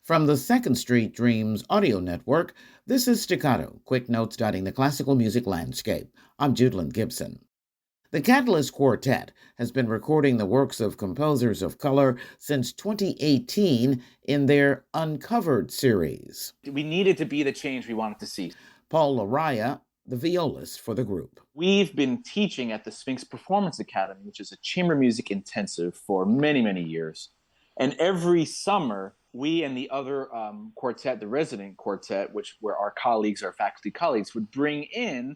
From the Second Street Dreams audio network, this is Staccato, quick notes dotting the classical music landscape. I'm Judelin Gibson. The Catalyst Quartet has been recording the works of composers of color since 2018 in their Uncovered series. We needed to be the change we wanted to see. Paul Laraya, the violist for the group. We've been teaching at the Sphinx Performance Academy, which is a chamber music intensive, for many, many years. And every summer, we and the other quartet, the resident quartet, which were our colleagues, our faculty colleagues, would bring in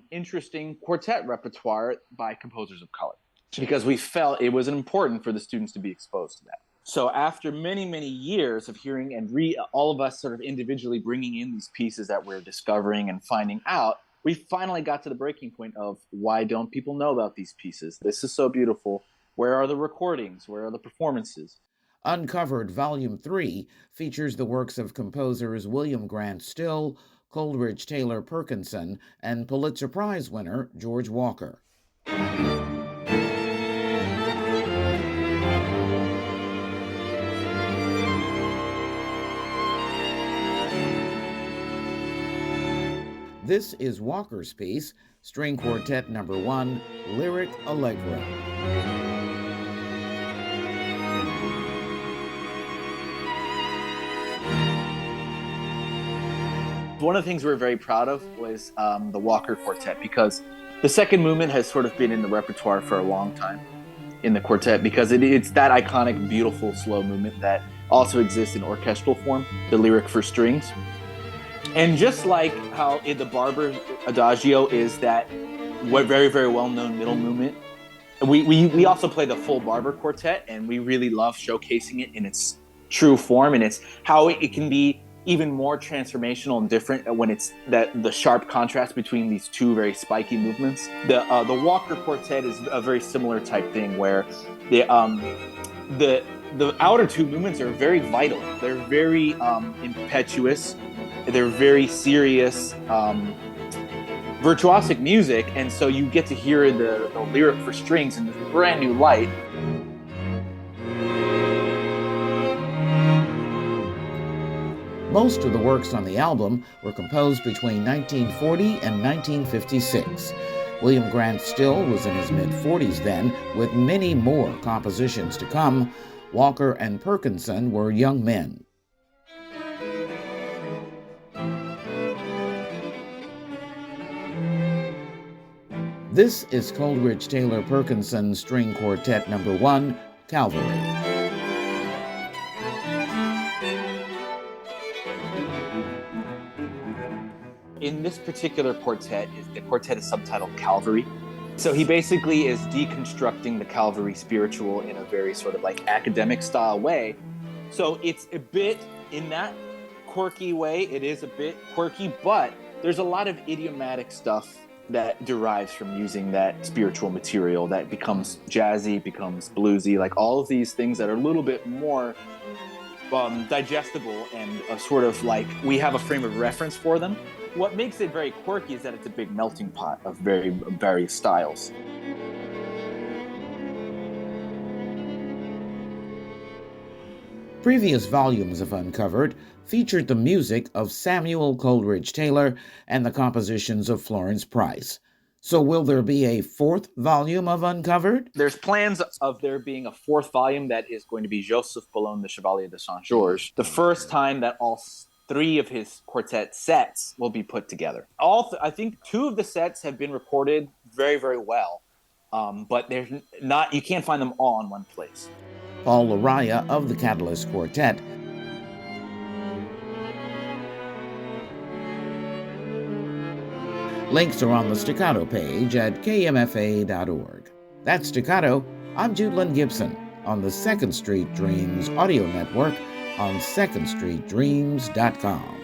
interesting quartet repertoire by composers of color, because we felt it was important for the students to be exposed to that. So after many, many years of hearing and all of us sort of individually bringing in these pieces that we're discovering and finding out, we finally got to the breaking point of, why don't people know about these pieces? This is so beautiful. Where are the recordings? Where are the performances? Uncovered Volume 3 features the works of composers William Grant Still, Coleridge Taylor Perkinson, and Pulitzer Prize winner George Walker. This is Walker's piece, String Quartet No. 1, Lyric Allegro. One of the things we were very proud of was the Walker Quartet, because the second movement has sort of been in the repertoire for a long time in the quartet, because it's that iconic, beautiful, slow movement that also exists in orchestral form, the lyric for strings. And just like how in the Barber Adagio is that very, very well-known middle movement, we also play the full Barber Quartet, and we really love showcasing it in its true form, and it's how it can be even more transformational and different when it's the sharp contrast between these two very spiky movements. The Walker Quartet is a very similar type thing, where the outer two movements are very vital. They're very impetuous. They're very serious, virtuosic music, and so you get to hear the lyric for strings in this brand new light. Most of the works on the album were composed between 1940 and 1956. William Grant Still was in his mid-40s then, with many more compositions to come. Walker and Perkinson were young men. This is Coleridge Taylor Perkinson String Quartet No. 1, Calvary. In this particular quartet, the quartet is subtitled Calvary. So he basically is deconstructing the Calvary spiritual in a very sort of like academic style way. So it's a bit, in that quirky way, it is a bit quirky, but there's a lot of idiomatic stuff that derives from using that spiritual material that becomes jazzy, becomes bluesy, like all of these things that are a little bit more digestible and sort of like we have a frame of reference for them. What makes it very quirky is that it's a big melting pot of various styles. Previous volumes of Uncovered featured the music of Samuel Coleridge Taylor and the compositions of Florence Price. So will there be a fourth volume of Uncovered? There's plans of there being a fourth volume that is going to be Joseph Boulogne, the Chevalier de Saint-Georges, the first time that all three of his quartet sets will be put together. I think two of the sets have been recorded very, very well, but you can't find them all in one place. Paul Laraya of the Catalyst Quartet. Links are on the Staccato page at kmfa.org. That's Staccato. I'm Judelin Gibson on the Second Street Dreams audio network on secondstreetdreams.com.